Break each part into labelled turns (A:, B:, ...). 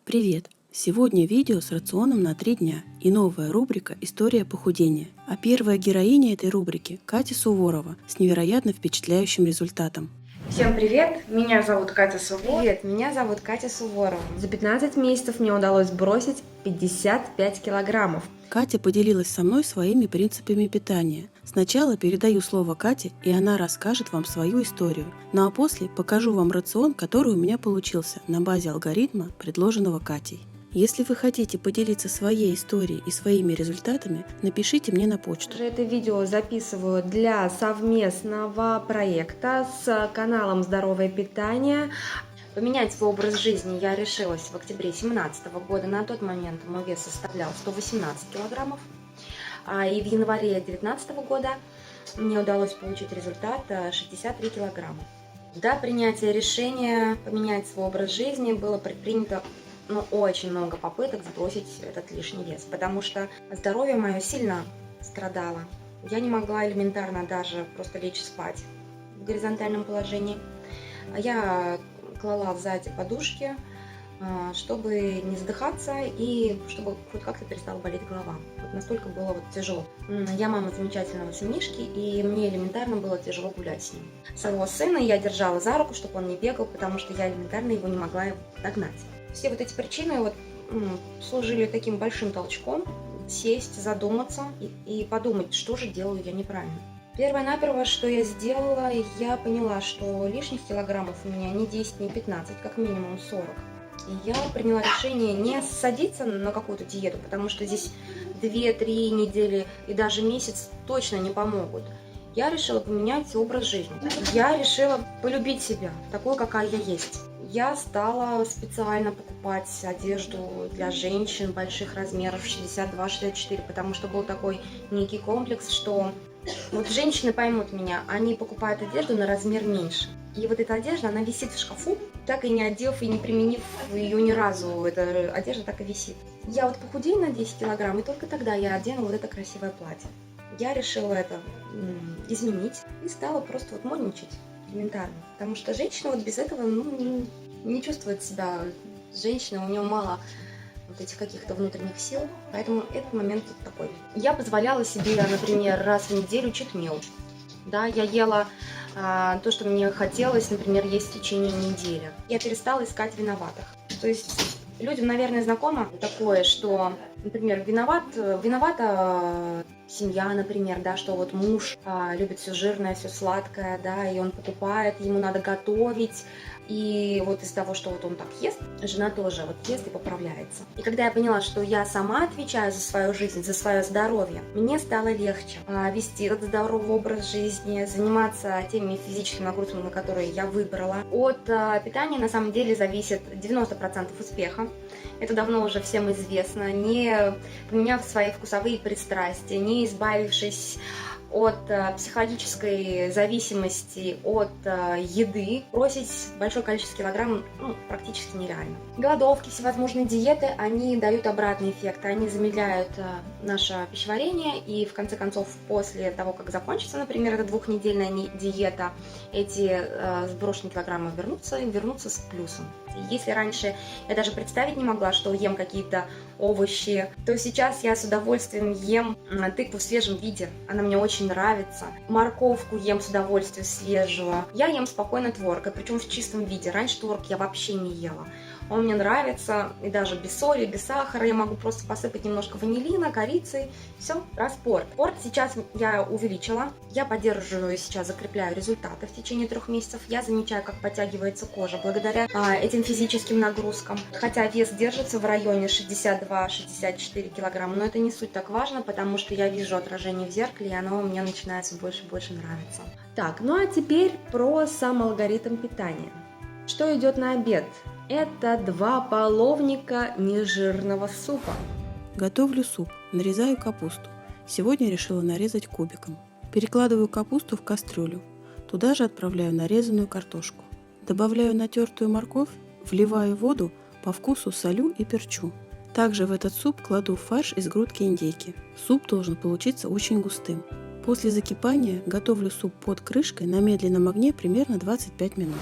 A: Привет! Сегодня видео с рационом на 3 дня и новая рубрика «История похудения». А первая героиня этой рубрики – Катя Суворова с невероятно впечатляющим результатом.
B: Всем привет! Меня зовут Катя Суворова.
C: Привет, меня зовут Катя Суворова. За 15 месяцев мне удалось сбросить 55 килограммов.
A: Катя поделилась со мной своими принципами питания. Сначала передаю слово Кате, и она расскажет вам свою историю. Ну а после покажу вам рацион, который у меня получился на базе алгоритма, предложенного Катей. Если вы хотите поделиться своей историей и своими результатами, напишите мне на почту.
C: Это видео записываю для совместного проекта с каналом «Здоровое питание». Поменять свой образ жизни я решилась в октябре 2017 года. На тот момент мой вес составлял 118 килограммов. И в январе 2019 года мне удалось получить результат 63 килограмма. До принятия решения поменять свой образ жизни было предпринято очень много попыток сбросить этот лишний вес, потому что здоровье мое сильно страдало. Я не могла элементарно даже просто лечь спать в горизонтальном положении. Я клала сзади подушки, чтобы не задыхаться и чтобы хоть как-то перестала болеть голова. Вот настолько было тяжело. Я мама замечательного сынишки, и мне элементарно было тяжело гулять с ним. Своего сына я держала за руку, чтобы он не бегал, потому что я элементарно его не могла догнать. Все вот эти причины служили таким большим толчком сесть, задуматься и подумать, что же делаю я неправильно. Первое-наперво, что я сделала, я поняла, что лишних килограммов у меня не 10, не 15, как минимум 40. И я приняла решение не садиться на какую-то диету, потому что здесь 2-3 недели и даже месяц точно не помогут. Я решила поменять образ жизни. Я решила полюбить себя, такой, какая я есть. Я стала специально покупать одежду для женщин больших размеров 62-64, потому что был такой некий комплекс, что вот женщины поймут меня, они покупают одежду на размер меньше. И вот эта одежда, она висит в шкафу, так и не одев и не применив ее ни разу, эта одежда так и висит. Я похудею на 10 килограмм, и только тогда я одену вот это красивое платье. Я решила это изменить и стала просто модничать элементарно. Потому что женщина без этого не чувствует себя женщиной, у нее мало этих каких-то внутренних сил, поэтому этот момент такой. Я позволяла себе, например, раз в неделю читмил. Да, я ела то, что мне хотелось, например, есть в течение недели. Я перестала искать виноватых. То есть людям, наверное, знакомо такое, что, например, виновата семья, например, да, что муж любит все жирное, все сладкое, да, и он покупает, ему надо готовить, и из-за того, что он так ест, жена тоже ест и поправляется. И когда я поняла, что я сама отвечаю за свою жизнь, за свое здоровье, мне стало легче вести этот здоровый образ жизни, заниматься теми физическими нагрузками, которые я выбрала. От питания на самом деле зависит 90% успеха. Это давно уже всем известно. Не поменяв свои вкусовые пристрастия, не избавившись от психологической зависимости от еды, бросить большое количество килограмм практически нереально. Голодовки, всевозможные диеты, они дают обратный эффект, они замедляют наше пищеварение, и в конце концов, после того, как закончится, например, эта 2-недельная диета, эти сброшенные килограммы вернутся с плюсом. Если раньше я даже представить не могла, что ем какие-то овощи, то сейчас я с удовольствием ем тыкву в свежем виде. Она мне очень нравится. Морковку ем с удовольствием свежую. Я ем спокойно творог, причем в чистом виде. Раньше творог я вообще не ела. Он мне нравится, и даже без соли, без сахара. Я могу просто посыпать немножко ванилина, корицы. Все, спорт. Спорт сейчас я увеличила. Я поддерживаю сейчас, закрепляю результаты в течение 3 месяцев. Я замечаю, как подтягивается кожа благодаря этим физическим нагрузкам. Хотя вес держится в районе 62-64 килограмма, но это не суть так важно, потому что я вижу отражение в зеркале, и оно мне начинает все больше и больше нравиться. Так, а теперь про сам алгоритм питания. Что идет на обед? Это 2 половника нежирного супа.
A: Готовлю суп, нарезаю капусту. Сегодня решила нарезать кубиком. Перекладываю капусту в кастрюлю. Туда же отправляю нарезанную картошку. Добавляю натертую морковь, вливаю воду, по вкусу солю и перчу. Также в этот суп кладу фарш из грудки индейки. Суп должен получиться очень густым. После закипания готовлю суп под крышкой на медленном огне примерно 25 минут.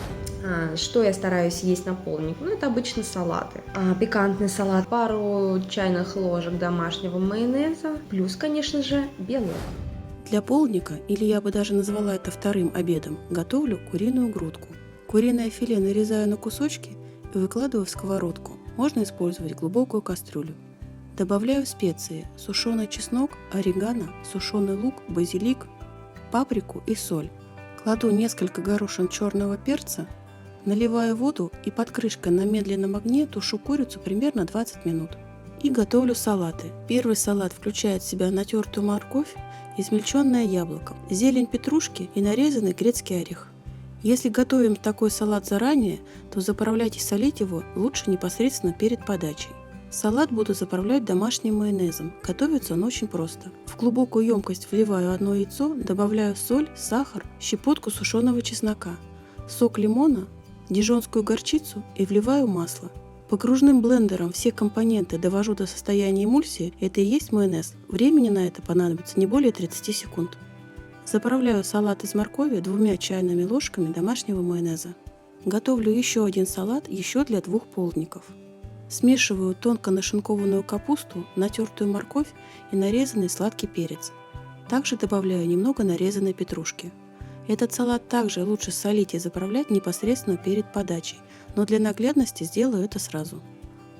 C: Что я стараюсь есть на полдник? Ну, это обычно салаты. Пикантный салат, пару чайных ложек домашнего майонеза, плюс, конечно же, белок.
A: Для полдника, или я бы даже назвала это вторым обедом, готовлю куриную грудку. Куриное филе нарезаю на кусочки и выкладываю в сковородку. Можно использовать глубокую кастрюлю. Добавляю специи: сушеный чеснок, орегано, сушеный лук, базилик, паприку и соль. Кладу несколько горошин черного перца, наливаю воду и под крышкой на медленном огне тушу курицу примерно 20 минут. И готовлю салаты. Первый салат включает в себя натертую морковь, измельченное яблоко, зелень петрушки и нарезанный грецкий орех. Если готовим такой салат заранее, то заправлять и солить его лучше непосредственно перед подачей. Салат буду заправлять домашним майонезом. Готовится он очень просто. В глубокую емкость вливаю одно яйцо, добавляю соль, сахар, щепотку сушеного чеснока, сок лимона, дижонскую горчицу и вливаю масло. Погружным блендером все компоненты довожу до состояния эмульсии, это и есть майонез. Времени на это понадобится не более 30 секунд. Заправляю салат из моркови 2 чайными ложками домашнего майонеза. Готовлю еще один салат еще для 2 полдников. Смешиваю тонко нашинкованную капусту, натертую морковь и нарезанный сладкий перец. Также добавляю немного нарезанной петрушки. Этот салат также лучше солить и заправлять непосредственно перед подачей, но для наглядности сделаю это сразу.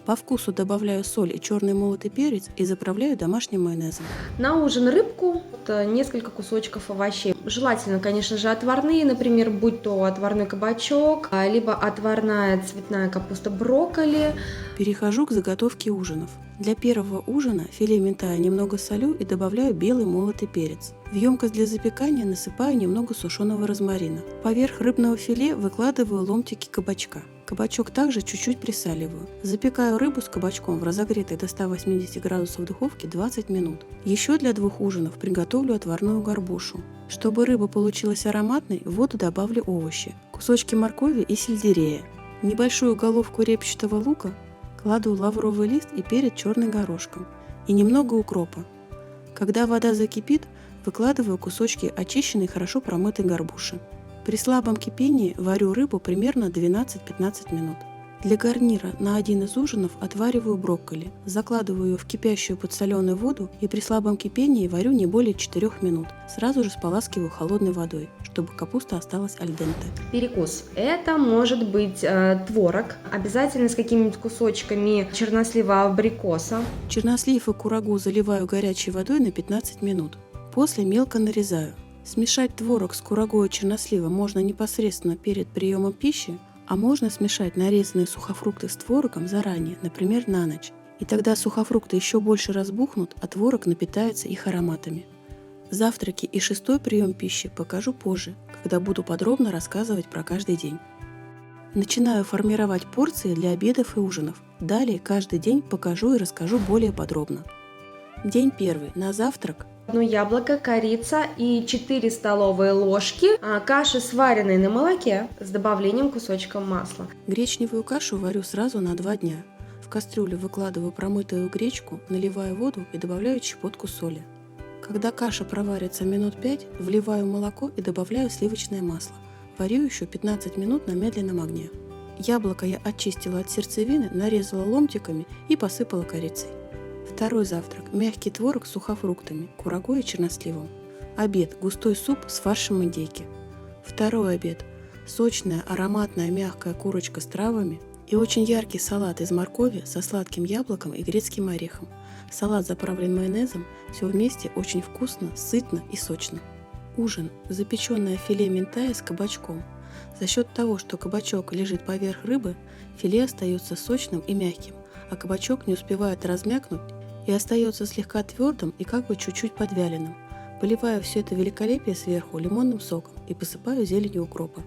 A: По вкусу добавляю соль и черный молотый перец и заправляю домашним майонезом.
C: На ужин рыбку, несколько кусочков овощей. Желательно, конечно же, отварные, например, будь то отварной кабачок, либо отварная цветная капуста брокколи.
A: Перехожу к заготовке ужинов. Для первого ужина филе минтая немного солю и добавляю белый молотый перец. В емкость для запекания насыпаю немного сушеного розмарина. Поверх рыбного филе выкладываю ломтики кабачка. Кабачок также чуть-чуть присаливаю. Запекаю рыбу с кабачком в разогретой до 180 градусов духовке 20 минут. Еще для 2 ужинов приготовлю отварную горбушу. Чтобы рыба получилась ароматной, в воду добавлю овощи: кусочки моркови и сельдерея, небольшую головку репчатого лука, кладу лавровый лист и перец черным горошком и немного укропа. Когда вода закипит, выкладываю кусочки очищенной хорошо промытой горбуши. При слабом кипении варю рыбу примерно 12-15 минут. Для гарнира на один из ужинов отвариваю брокколи, закладываю ее в кипящую подсоленную воду и при слабом кипении варю не более 4 минут. Сразу же споласкиваю холодной водой, чтобы капуста осталась аль денте.
C: Перекус. Это может быть творог, обязательно с какими-нибудь кусочками чернослива абрикоса.
A: Чернослив и курагу заливаю горячей водой на 15 минут. После мелко нарезаю. Смешать творог с курагой и черносливом можно непосредственно перед приемом пищи, а можно смешать нарезанные сухофрукты с творогом заранее, например, на ночь. И тогда сухофрукты еще больше разбухнут, а творог напитается их ароматами. Завтраки и 6-й прием пищи покажу позже, когда буду подробно рассказывать про каждый день. Начинаю формировать порции для обедов и ужинов. Далее каждый день покажу и расскажу более подробно. День первый. На завтрак
C: 1 яблоко, корица и 4 столовые ложки каши, сваренной на молоке с добавлением кусочка масла.
A: гречневую кашу варю сразу на 2 дня. В кастрюлю выкладываю промытую гречку, наливаю воду и добавляю щепотку соли. Когда каша проварится минут 5, вливаю молоко и добавляю сливочное масло. Варю еще 15 минут на медленном огне. Яблоко я очистила от сердцевины, нарезала ломтиками и посыпала корицей. Второй завтрак. Мягкий творог с сухофруктами, курагой и черносливом. Обед. Густой суп с фаршем индейки. Второй обед. Сочная, ароматная, мягкая курочка с травами и очень яркий салат из моркови со сладким яблоком и грецким орехом. Салат заправлен майонезом, все вместе очень вкусно, сытно и сочно. Ужин. Запеченное филе минтая с кабачком. За счет того, что кабачок лежит поверх рыбы, филе остается сочным и мягким, а кабачок не успевает размякнуть и остается слегка твердым и как бы чуть-чуть подвяленным. Поливаю все это великолепие сверху лимонным соком и посыпаю зеленью укропа.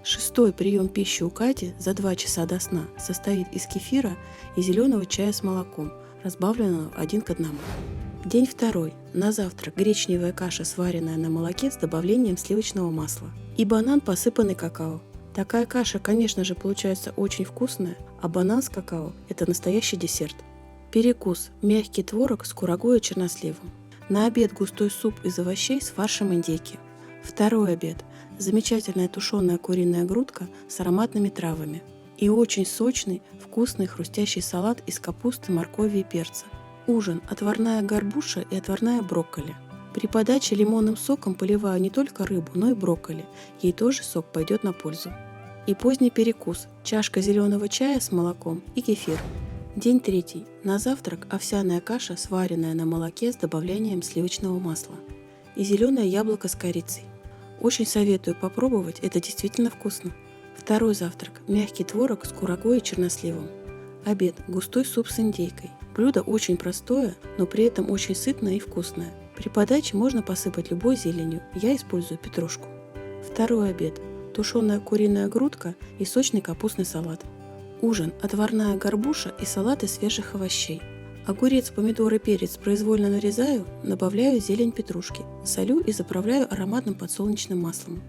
A: 6-й прием пищи у Кати за 2 часа до сна состоит из кефира и зеленого чая с молоком, разбавленного 1 к 1. День второй. На завтрак гречневая каша, сваренная на молоке с добавлением сливочного масла. И банан, посыпанный какао. Такая каша, конечно же, получается очень вкусная, а банан с какао – это настоящий десерт. Перекус. Мягкий творог с курагой и черносливом. На обед густой суп из овощей с фаршем индейки. Второй обед. Замечательная тушеная куриная грудка с ароматными травами. И очень сочный, вкусный, хрустящий салат из капусты, моркови и перца. Ужин – отварная горбуша и отварная брокколи. При подаче лимонным соком поливаю не только рыбу, но и брокколи. Ей тоже сок пойдет на пользу. И поздний перекус – чашка зеленого чая с молоком и кефир. День третий. На завтрак овсяная каша, сваренная на молоке с добавлением сливочного масла. И зеленое яблоко с корицей. Очень советую попробовать, это действительно вкусно. Второй завтрак – мягкий творог с курагой и черносливом. Обед – густой суп с индейкой. Блюдо очень простое, но при этом очень сытное и вкусное. При подаче можно посыпать любой зеленью, я использую петрушку. Второй обед – тушеная куриная грудка и сочный капустный салат. Ужин – отварная горбуша и салат из свежих овощей. Огурец, помидор и перец произвольно нарезаю, добавляю зелень петрушки, солю и заправляю ароматным подсолнечным маслом.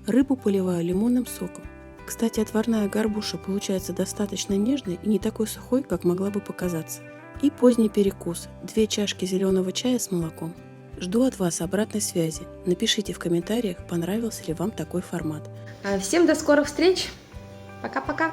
A: Рыбу поливаю лимонным соком. Кстати, отварная горбуша получается достаточно нежной и не такой сухой, как могла бы показаться. И поздний перекус – 2 чашки зеленого чая с молоком. Жду от вас обратной связи. Напишите в комментариях, понравился ли вам такой формат.
C: Всем до скорых встреч. Пока-пока.